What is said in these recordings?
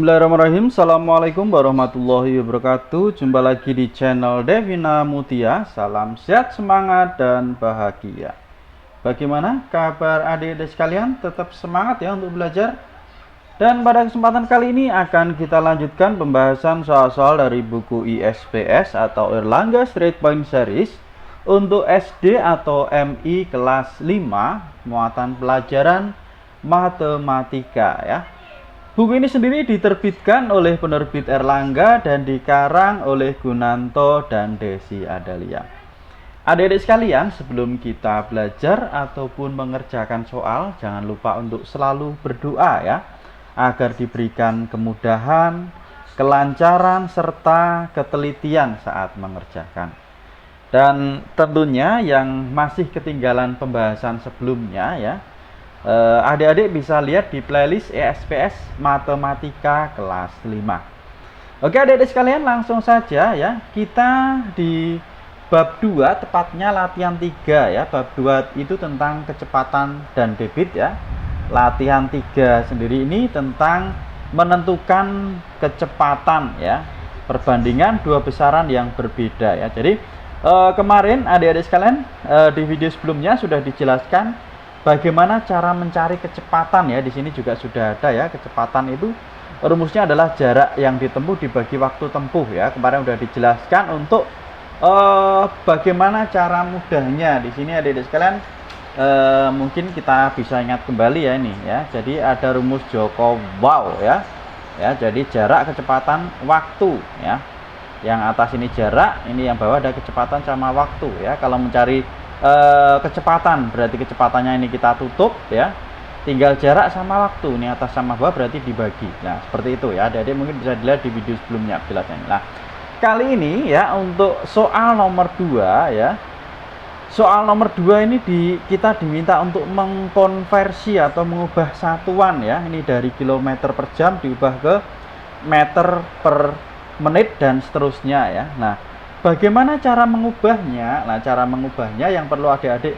Bismillahirrahmanirrahim. Assalamualaikum warahmatullahi wabarakatuh. Jumpa lagi di channel Devina Mutia. Salam sehat, semangat, dan bahagia. Bagaimana kabar adik-adik sekalian? Tetap semangat ya untuk belajar. Dan pada kesempatan kali ini akan kita lanjutkan pembahasan soal-soal dari buku ISPS atau Erlangga Straight Point Series untuk SD atau MI kelas 5 muatan pelajaran matematika ya. Buku ini sendiri diterbitkan oleh penerbit Erlangga dan dikarang oleh Gunanto dan Desi Adalia. Adik-adik sekalian, sebelum kita belajar ataupun mengerjakan soal, jangan lupa untuk selalu berdoa ya, agar diberikan kemudahan, kelancaran, serta ketelitian saat mengerjakan. Dan tentunya yang masih ketinggalan pembahasan sebelumnya ya, adik-adik bisa lihat di playlist ISPS Matematika kelas 5. Oke adik-adik sekalian, langsung saja ya. Kita di bab 2, tepatnya latihan 3 ya. Bab 2 itu tentang kecepatan dan debit ya. Latihan 3 sendiri ini tentang menentukan kecepatan ya, perbandingan dua besaran yang berbeda ya. Jadi kemarin adik-adik sekalian, di video sebelumnya sudah dijelaskan bagaimana cara mencari kecepatan ya. Di sini juga sudah ada ya, kecepatan itu rumusnya adalah jarak yang ditempuh dibagi waktu tempuh ya. Kemarin sudah dijelaskan untuk bagaimana cara mudahnya. Di sini adik-adik sekalian, mungkin kita bisa ingat kembali ya ini ya. Jadi ada rumus Joko-Wow ya. Ya, jadi jarak, kecepatan, waktu ya. Yang atas ini jarak, ini yang bawah ada kecepatan sama waktu ya. Kalau mencari kecepatan berarti kecepatannya ini kita tutup ya, tinggal jarak sama waktu, ini atas sama bawah berarti dibagi. Nah seperti itu ya, adik-adik mungkin bisa dilihat di video sebelumnya penjelasannya. Nah kali ini ya untuk soal nomor 2 ya, soal nomor 2 ini kita diminta untuk mengkonversi atau mengubah satuan ya, ini dari kilometer per jam diubah ke meter per menit dan seterusnya ya. Nah bagaimana cara mengubahnya? Nah, cara mengubahnya yang perlu adik-adik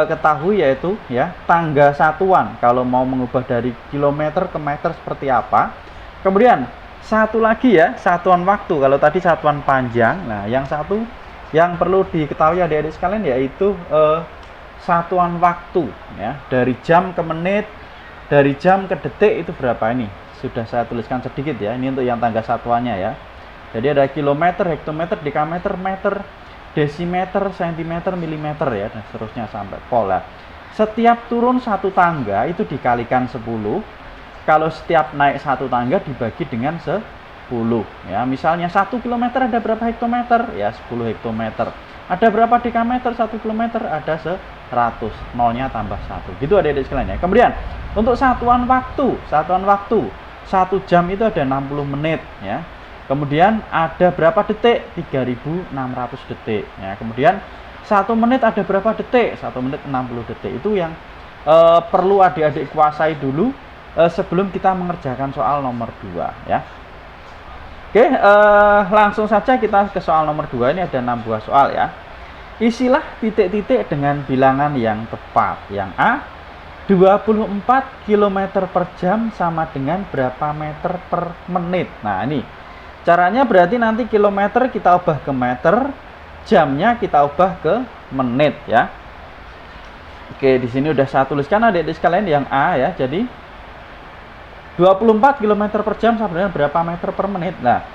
ketahui yaitu ya, tangga satuan. Kalau mau mengubah dari kilometer ke meter seperti apa. Kemudian satu lagi ya, satuan waktu. Kalau tadi satuan panjang. Nah, yang satu yang perlu diketahui adik-adik sekalian yaitu satuan waktu ya, dari jam ke menit, dari jam ke detik itu berapa ini? Sudah saya tuliskan sedikit ya. Ini untuk yang tangga satuannya ya. Jadi ada kilometer, hektometer, dekameter, meter, desimeter, sentimeter, milimeter ya, dan seterusnya sampai pola. Setiap turun satu tangga itu dikalikan 10. Kalau setiap naik satu tangga dibagi dengan 10 ya. Misalnya 1 kilometer ada berapa hektometer? Ya 10 hektometer. Ada berapa dekameter? 1 kilometer ada 100. Nolnya tambah 1. Gitu adik-adik sekalian ya. Kemudian untuk satuan waktu, 1 jam itu ada 60 menit ya. Kemudian ada berapa detik? 3600 detik ya. Kemudian 1 menit ada berapa detik? 1 menit 60 detik. Itu yang perlu adik-adik kuasai dulu sebelum kita mengerjakan soal nomor 2 ya. Oke, langsung saja kita ke soal nomor 2. Ini ada 6 buah soal ya. Isilah titik-titik dengan bilangan yang tepat. Yang A, 24 km per jam sama dengan berapa meter per menit. Nah ini caranya berarti nanti kilometer kita ubah ke meter, jamnya kita ubah ke menit ya. Oke, di sini udah saya tuliskan adik-adik sekalian yang A ya. Jadi 24 km per jam sama dengan berapa meter per menit. Nah,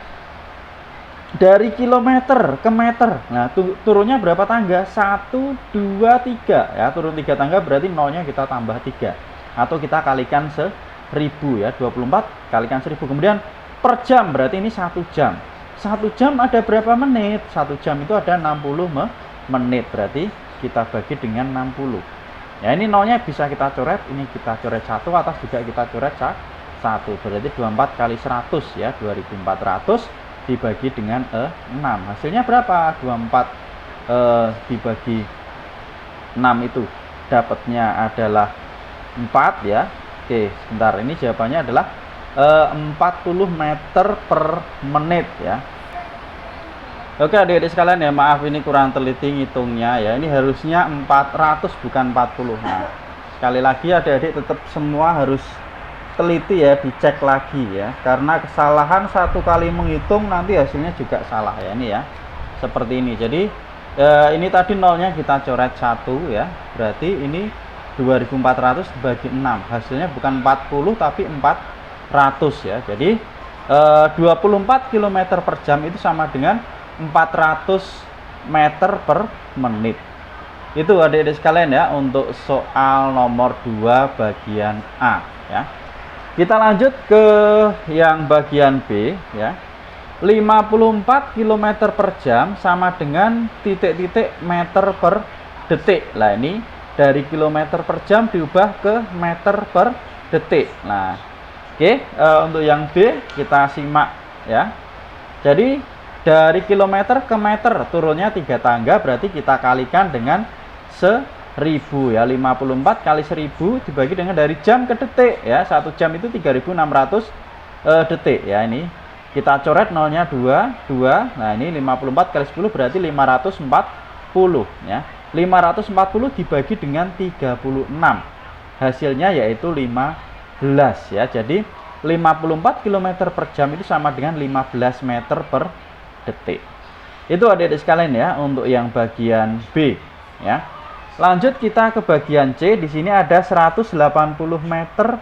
dari kilometer ke meter. Nah, turunnya berapa tangga? 1 2 3 ya. Turun 3 tangga berarti nolnya kita tambah 3 atau kita kalikan 1000 ya. 24 kalikan 1000. Kemudian per jam berarti ini 1 jam. 1 jam ada berapa menit? 1 jam itu ada 60 menit. Berarti kita bagi dengan 60. Ya ini nolnya bisa kita coret. Ini kita coret 1, atas juga kita coret 1. Berarti 24 kali 100 ya. 2400 dibagi dengan 6. Hasilnya berapa? 24 dibagi 6 itu dapatnya adalah 4 ya. Oke, sebentar. Ini jawabannya adalah 40 meter per menit ya. Oke adik-adik sekalian ya, maaf ini kurang teliti ngitungnya ya. Ini harusnya 400 bukan 40. Nah, sekali lagi adik-adik tetap semua harus teliti ya, dicek lagi ya, karena kesalahan satu kali menghitung nanti hasilnya juga salah ya. Ini ya seperti ini. Jadi ini tadi nolnya kita coret 1 ya, berarti ini 2400 bagi 6, hasilnya bukan 40 tapi 400 ya. Jadi 24 km per jam itu sama dengan 400 meter per menit. Itu adik-adik sekalian ya untuk soal nomor 2 bagian A ya. Kita lanjut ke yang bagian B ya. 54 km per jam sama dengan titik-titik meter per detik. Nah ini dari kilometer per jam diubah ke meter per detik. Nah oke, untuk yang B kita simak ya. Jadi dari kilometer ke meter turunnya 3 tangga, berarti kita kalikan dengan 1000 ya. 54 kali 1000 dibagi dengan dari jam ke detik ya. 1 jam itu 3600 detik ya. Ini kita coret nolnya 2. Nah ini 54 kali 10 berarti 540 ya. 540 dibagi dengan 36, hasilnya yaitu 15 ya. Jadi 54 km per jam itu sama dengan 15 meter per detik. Itu adik-adik sekalian ya untuk yang bagian B ya. Lanjut kita ke bagian C. Di sini ada 180 meter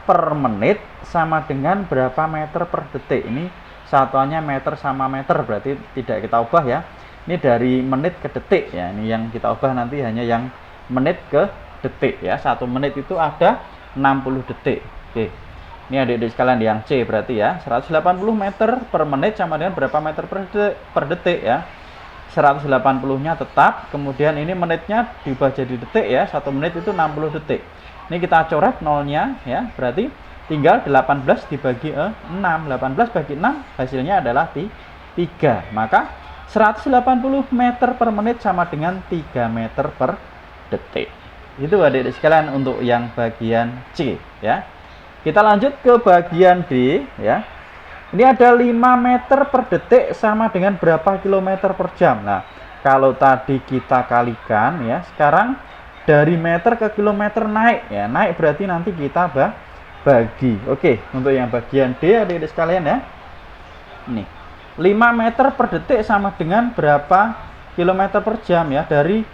per menit sama dengan berapa meter per detik. Ini satuannya meter sama meter, berarti tidak kita ubah ya. Ini dari menit ke detik ya. Ini yang kita ubah nanti hanya yang menit ke detik ya. 1 menit itu ada 60 detik. Oke. Ini adik-adik sekalian yang C berarti ya. 180 meter per menit sama dengan berapa meter per detik ya. 180-nya tetap, kemudian ini menitnya diubah jadi detik ya. 1 menit itu 60 detik. Ini kita coret nolnya ya, berarti tinggal 18 dibagi 6. 18 bagi 6 hasilnya adalah 3. Maka 180 meter per menit sama dengan 3 meter per detik. Itu adik-adik sekalian untuk yang bagian C ya. Kita lanjut ke bagian D ya. Ini ada 5 meter per detik sama dengan berapa kilometer per jam. Nah, kalau tadi kita kalikan ya, sekarang dari meter ke kilometer naik ya. Naik berarti nanti kita bagi. Oke, untuk yang bagian D adik-adik sekalian ya. Ini 5 meter per detik sama dengan berapa kilometer per jam ya. Dari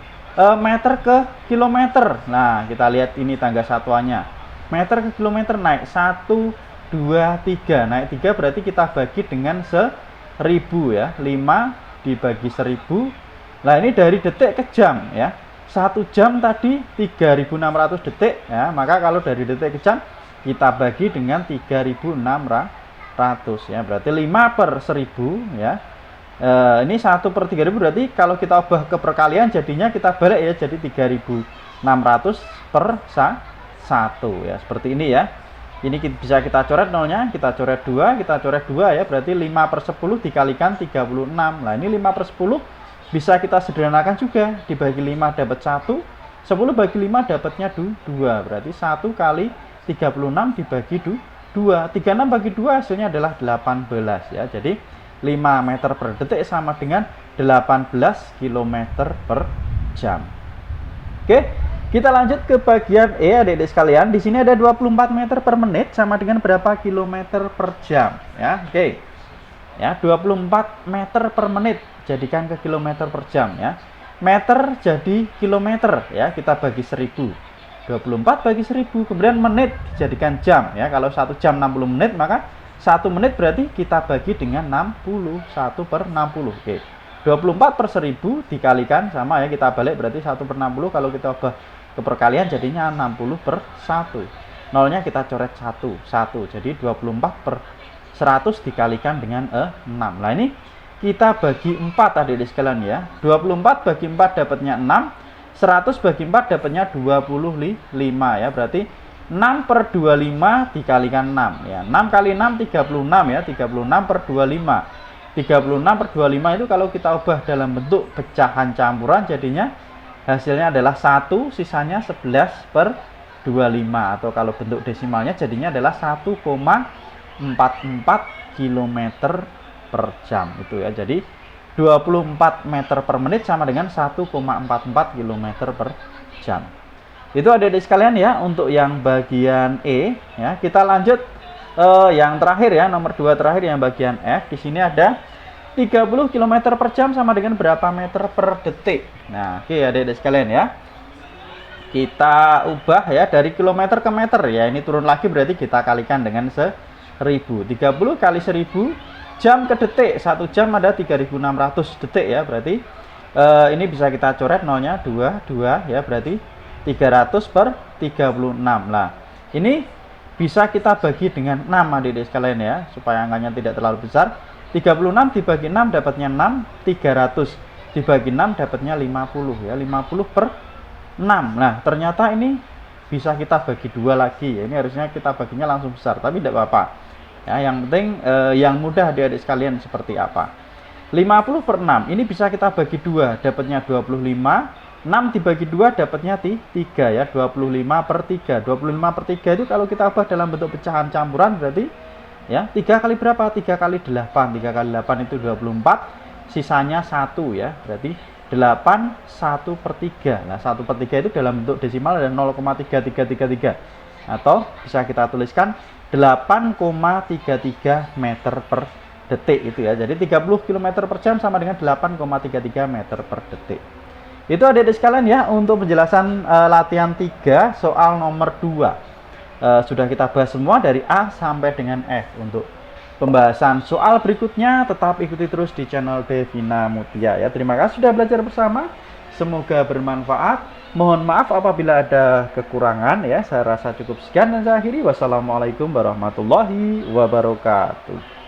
meter ke kilometer. Nah, kita lihat ini tangga satuannya. Meter ke kilometer naik 1, 2, 3. Naik 3 berarti kita bagi dengan 1000 ya. 5 dibagi 1000. Nah ini dari detik ke jam ya. 1 jam tadi 3600 detik ya. Maka kalau dari detik ke jam kita bagi dengan 3600 ya. Berarti 5 per 1000 ya. Ini 1 per 3000 berarti kalau kita ubah ke perkalian jadinya kita balik ya. Jadi 3600 per 1 ya. Seperti ini ya. Ini bisa kita coret nolnya, kita coret 2, kita coret 2 ya, berarti 5 per 10 dikalikan 36. Nah ini 5 per 10 bisa kita sederhanakan juga, dibagi 5 dapat 1, 10 bagi 5 dapatnya 2, berarti 1 kali 36 dibagi 2, 36 bagi 2 hasilnya adalah 18 ya. Jadi 5 meter per detik sama dengan 18 km per jam. Oke. Kita lanjut ke bagian E adik-adik sekalian. Di sini ada 24 meter per menit sama dengan berapa kilometer per jam ya. Oke. Ya, 24 meter per menit jadikan ke kilometer per jam ya. Meter jadi kilometer ya, kita bagi 1000. 24 bagi 1000, kemudian menit dijadikan jam ya. Kalau 1 jam 60 menit, maka 1 menit berarti kita bagi dengan 60, 1 per 60. Oke. 24 per 1000 dikalikan sama ya, kita balik berarti 1 per 60. Kalau kita ubah ke perkalian jadinya 60 per 1. Nolnya kita coret 1. Jadi 24 per 100 dikalikan dengan 6. Nah ini kita bagi 4 adik-adik sekalian ya. 24 bagi 4 dapatnya 6. 100 bagi 4 dapatnya 25 ya. Berarti 6 per 25 dikalikan 6 ya. 6 kali 6 36 ya. 36 per 25. 36 per 25 itu kalau kita ubah dalam bentuk pecahan campuran jadinya hasilnya adalah 1, sisanya 11 per 25. Atau kalau bentuk desimalnya jadinya adalah 1,44 km per jam. Itu ya, jadi 24 meter per menit sama dengan 1,44 km per jam. Itu adik-adik sekalian ya untuk yang bagian E ya. Kita lanjut yang terakhir ya, nomor 2 terakhir yang bagian F. Di sini ada 30 km per jam sama dengan berapa meter per detik. Nah, oke adik-adik sekalian ya. Kita ubah ya dari kilometer ke meter ya. Ini turun lagi berarti kita kalikan dengan 1000. 30 kali 1000 jam ke detik. 1 jam ada 3600 detik ya. Berarti ini bisa kita coret nolnya 2 ya, berarti 300 per 36. Nah, ini bisa kita bagi dengan 6 adik-adik sekalian ya, supaya angkanya tidak terlalu besar. 36 dibagi 6 dapatnya 6, 300 dibagi 6 dapatnya 50 ya, 50 per 6. Nah, ternyata ini bisa kita bagi 2 lagi ya. Ini harusnya kita baginya langsung besar, tapi tidak apa-apa. Ya, yang penting yang mudah adik-adik sekalian seperti apa. 50 per 6 ini bisa kita bagi 2, dapatnya 25. 6 dibagi 2 dapatnya 3 ya, 25 per 3. 25 per 3 itu kalau kita ubah dalam bentuk pecahan campuran berarti ya 3 kali berapa? 3 kali 8. 3 kali 8 itu 24, sisanya 1 ya, berarti 8 1 per 3. Nah, 1 per 3 itu dalam bentuk desimal ada 0,3333, atau bisa kita tuliskan 8,33 meter per detik itu ya. Jadi 30 km per jam sama dengan 8,33 meter per detik. Itu adik-adik sekalian ya untuk penjelasan latihan 3 soal nomor 2. Sudah kita bahas semua dari A sampai dengan F. Untuk pembahasan soal berikutnya tetap ikuti terus di channel Devina Mutia ya. Terima kasih sudah belajar bersama. Semoga bermanfaat. Mohon maaf apabila ada kekurangan ya. Saya rasa cukup sekian dan saya akhiri. Wassalamualaikum warahmatullahi wabarakatuh.